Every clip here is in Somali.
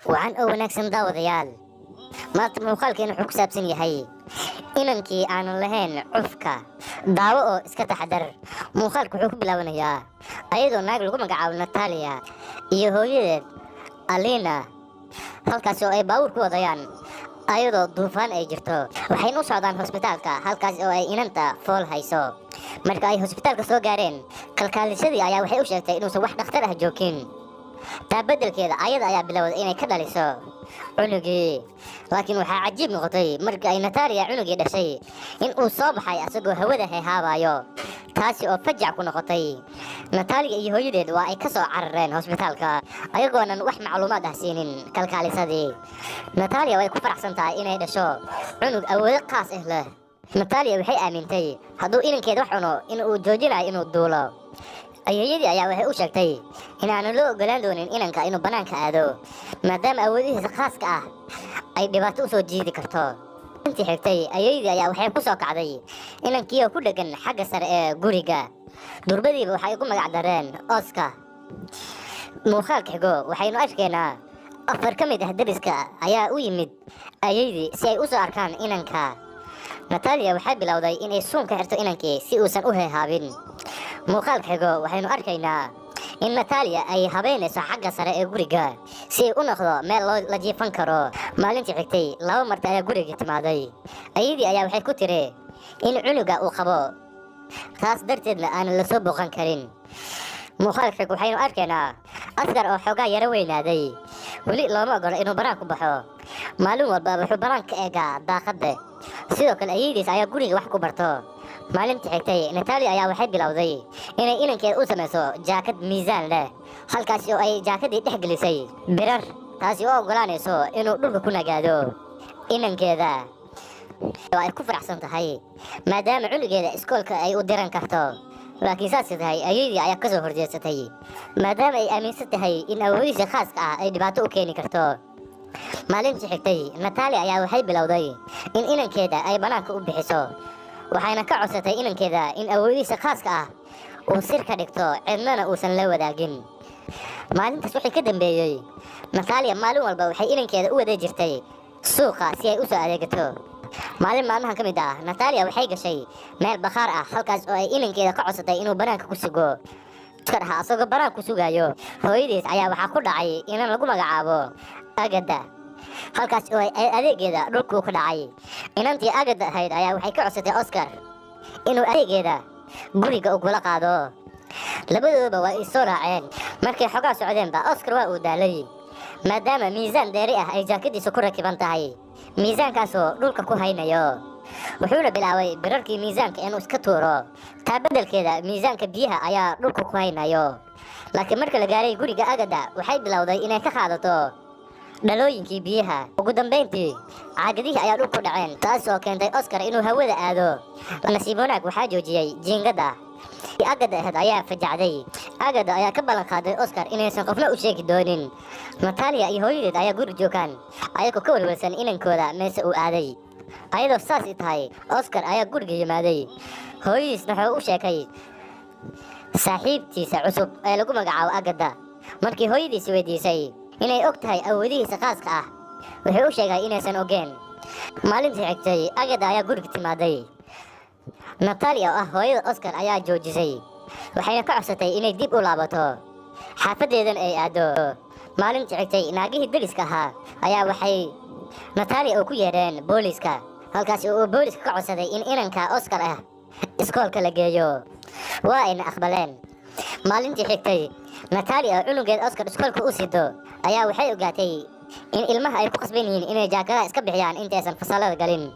وعن أو wanaagsan daawadayaal maanta muuqaalkeenu wuxuu ku saabsan yahay inankii aanu lahayn cufka daawo oo iska taxadar. muuqaalku wuxuu ku bilaabanayaa ayadoo naag lagu magacaabo Natalia iyo hooyadeed Alina halkaas oo ay baawur ku wadayaan ayadoo duufaan ay jirto. waxayna u socdaan hospitaalka halkaas oo ay inanta fool hayso. marka ay hospitaalka soo gaareen kalkaalisadii ayaa waxay u sheegtay inuusan wax dhakhtar ah joogin. taa beddelkeeda ayada ayaa bilowday inay ka dhaliso cunugii. laakiin waxaa cajiib noqotay markii ay Natalia cunugii dhashay in uu soo baxay asagoo hawada heehaabayo, taasi oo fajac ku noqotay. Natalia iyo hooyadeed waa ay ka soo carareen hospitaalka ayagoonan wax macluumaad ah siinin kalkaalisadii. Natalia way ku faraxsan tahay inay dhasho cunug awoodo qaas ah leh. Natalia waxay aamintay hadduu inankeeda wax cuno in uu joojinayo inuu duulo. ayeeyadii ayaa waxay u sheegtay inaanu loo ogolaan doonin inanka inuu bannaanka aado maadaama awoodihiisa khaaska ah ay dhibaato u soo jiidi karto. intii xigtay ayeeyadii ayaa waxay ku soo kacday inankii oo ku dheggan xagga sare ee guriga. durbadiiba waxay ku magac dareen Oscar. muuqaalka xigo waxaynu arkaynaa 4 ka mid ah deriska ayaa u yimid ayeeyadii si ay u soo arkaan inanka. Natalia waxay bilowday inay suun ka xirto inankii si uusan u heehaabin. muuqaalka xigo waxaynu arkaynaa in Natalia ay habeynayso xagga sare ee guriga si ay u noqdo meel la jiifan karo. maalintii xigtay 2 marti ayaa guriga timaaday. ayeeyadii ayaa waxay ku tiri in cunuga uu qabo, taas darteedna aan la soo booqan karin. muuqaalka xigo waxaynu arkaynaa Oscar oo xoogaa yara weynaaday. weli looma ogola inuu banaan ku baxo. maalin walba wuxuu banaan ka eegaa daaqadda. sidoo kale ayeeyadiis ayaa guriga wax ku barto. maalintii xigtay Natalia ayaa waxay bilowday inay inankeeda u samayso jaakad miisaan leh, halkaas oo ay jaakadii dhex gelisay birar, taasi oo ogolaanayso inuu dhulka ku nagaado. inankeeda ay ku faraxsan tahay maadaama cunugeeda iskoolka ay u diran karto. laakiin saas tahay ayeeyadii ayaa ka soo horjeedsatay maadaama ay aaminsan tahay in awoodiisa khaaska ah ay dhibaato u keeni karto. maalintii xigtay Natalia ayaa waxay bilowday in inankeeda ay bannaanka u bixiso, waxayna ka codsatay inankeeda in awoodiisa khaaska ah uu sir ka dhigto, cidnana uusan la wadaagin. maalintaas wixii ka dambeeyey Natalia maalin walba waxay inankeeda u wada jirtay suuqa si ay u soo adeegato. maalin maalmaha ka mid ah Natalia waxay gashay meel bakhaar ah halkaas oo ay inankeeda ka codsatay inuu bannaanka ku sugo. asagoo bannaanka ku sugayo hooyadiis ayaa waxaa ku dhacay inan lagu magacaabo Agatha, halkaas oo ay adeegeeda dhulku ka dhacay. inantii Agatha ahayd ayaa waxay ka codsatay Oscar inuu adeegeeda guriga ugula qaado. labadooduba waa is soo raaceen. markay xogaa socdeenba Oscar waa uu daalay maadaama miisaan dheeri ah ay jaakadiisa ku rakiban tahay, miisaankaasoo dhulka ku haynayo. wuxuuna bilaabay birarkii miisaanka inuu iska tuuro, taa beddelkeeda miisaanka biyaha ayaa dhulka ku haynayo. laakiin marka la gaaray guriga Agatha waxay bilowday inay ka qaadato dhalooyinkii biyaha. ugu dambeyntii caagadihii ayaa dhulku dhaceen, taas oo keentay Oscar inuu hawada aado. nasiib wanaag waxaa joojiyey jiingada. Agatha ahayd ayaa fajacday. Agatha ayaa ka ballan qaaday Oscar inaysan qofna u sheegi doonin. Natalia iyo hooyadeed ayaa guri joogaan ayagoo ka walwalsan inankooda meesha uu aaday. ayadoo saas tahay Oscar ayaa guriga yimaaday. hooyadiisna wuxuu u sheegay saaxiibtiisa cusub ee lagu magacaabo Agatha. markii hooyadiisi weydiisay inay og tahay awoodihiisa khaaska ah wuxuu u sheegay inaysan ogeen. maalintii xigtay Agatha ayaa guriga timaaday. Natalia oo ah hooyada Oscar ayaa joojisay, waxayna ka codsatay inay dib u laabato xaafadeedan ay aado. maalintii xigtay naagihii deriska ahaa ayaa waxay Natalia oo ku yeedheen booliiska, halkaas oo booliiska ka codsaday in inanka Oscar ah iskoolka la geeyo. waa ayna aqbaleen. maalintii xigtay Natalia oo cunugeed Oscar iskoolka u sido ayaa waxay ogaatay in ilmaha ay ku qasban yihiin inay jaakadaha iska bixiyaan intaysan fasalada galin,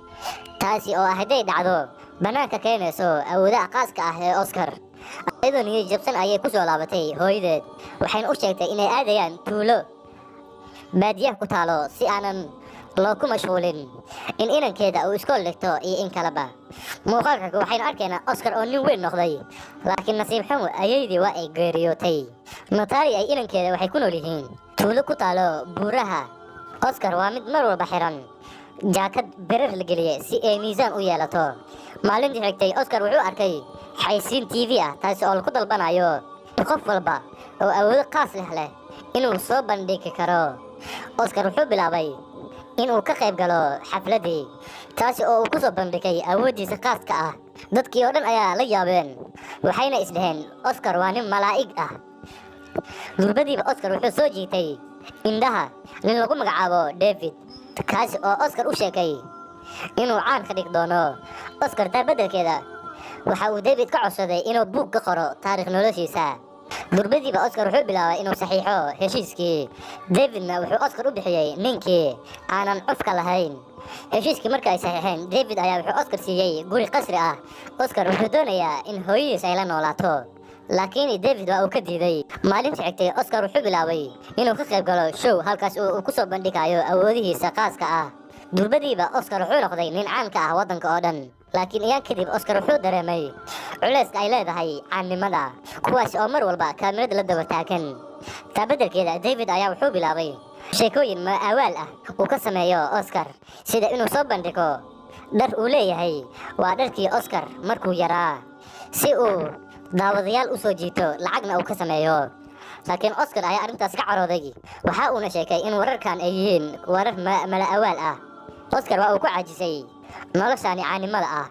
taasi oo hadday dhacdo bannaanka keenayso awoodaha khaaska ah ee Oscar. ayadoo niyad jabsan ayay ku soo laabatay hooyadeed, waxayna u sheegtay inay aadayaan tuulo baadiyaha ku taalo si aanan loo ku mashquulin in inankeeda uu iskool dhigto iyo in kaleba. muuqaalka waxaynu arkaynaa Oscar oo nin weyn noqday, laakiin nasiib xumo ayeeyadii waa ay geeriyootay. Natalia ay inankeeda waxay ku nool yihiin tuulo ku taalo buuraha. Oscar waa mid mar walba xiran jaakad birar la geliyay si ay miisaan u yeelato. maalintii xigtay Oscar wuxuu arkay xaysiin TV ah taas oo lagu dalbanayo qof walba oo awood qaas leh inuu soo bandhigi karo أوسكار wuxuu bilaabay inuu ka qayb galo xafladii taasi oo uu ku soo bandhigay awoodiisa khaaska ah dadkii oo dhan ayaa la yaabeen waxayna isdhaheen Oscar waa nin malaa'ig ah durbadiiba Oscar wuxuu soo jiitay indhaha nin lagu magacaabo David kaasi oo Oscar u sheegay inuu caan ka dhig doono Oscar taa beddelkeeda waxa uu David ka codsaday inuu buug ka qoro taariikh noloshiisa durbadiiba Oscar wuxuu bilaabay inuu saxiixo heshiiskii Davidna wuxuu Oscar u bixiyay ninkii aanan cufka lahayn heshiiskii markay ay saxiixeen David ayaa wuxuu Oscar siiyay guri qasri ah Oscar wuxuu doonayaa in hooyadiis ay la noolaato laakiin David waa uu ka diiday maalintii xigtay Oscar wuxuu bilaabay inuu ka qayb galo show halkaas oo uu ku soo bandhigayo awoodihiisa khaaska ah durbadiiba Oscar wuxuu noqday nin caan ka ah waddanka oo dhan laakiin iyaan kadib Oscar wuxuu dareemay culayska ay leedahay caannimada kuwaas oo mar walba kaamirada la daba taagan taa beddelkeeda David ayaa wuxuu bilaabay sheekooyin awaal ah uu ka sameeyo Oscar sida inuu soo bandhigo dhar uu leeyahay waa dharkii Oscar markuu yaraa si uu daawadayaal u soo jiito lacagna uu ka sameeyo laakiin Oscar ayaa arrintaas ka carooday waxa uuna sheegay in wararkan ay yihiin warar mala awaal ah Oscar waa uu ku caajisay noloshaani caanimada ah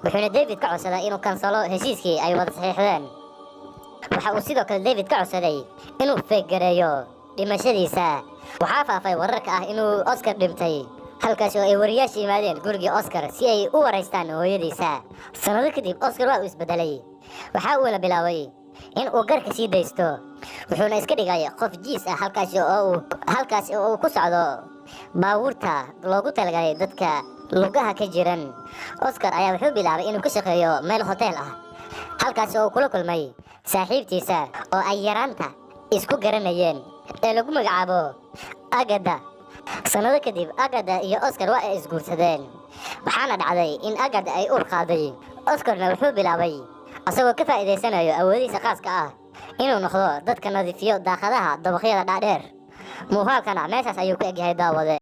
wuxuuna David ka codsaday inuu kansalo heshiiskii ay wada saxiixdeen waxa uu sidoo kale David ka codsaday inuu feegareeyo dhimashadiisa waxaa faafay wararka ah inuu Oscar dhintay halkaas oo ay wariyaasha yimaadeen gurigii Oscar si ay u wareystaan hooyadiisa sanado kadib Oscar waa uu isbedelay waxa uu la bilaabay in uu garka sii daysto wuxuuna iska dhigay qof jiis ah halkaas oo uu ku socdo baabuurta loogu talagalay dadka lugaha ka jiran Oscar ayaa wuxuu bilaabay inuu ka shaqeeyo meel hotel ah halkaas oo uu kula kulmay saaxiibtiisa oo ay yaraanta isku garanayeen ee lagu magacaabo Agatha sanado kadib Agatha iyo Oscar waa ay isguursadeen waxaana dhacday in Agatha ay uur qaaday Oscarna wuxuu bilaabay asagoo ka faa'iideysanayo awoodiisa khaaska ah inuu noqdo dadka nadiifiyo daaqadaha dabaqyada dhaadheer muuqaalkana meeshaas ayuu ku egyahay daawade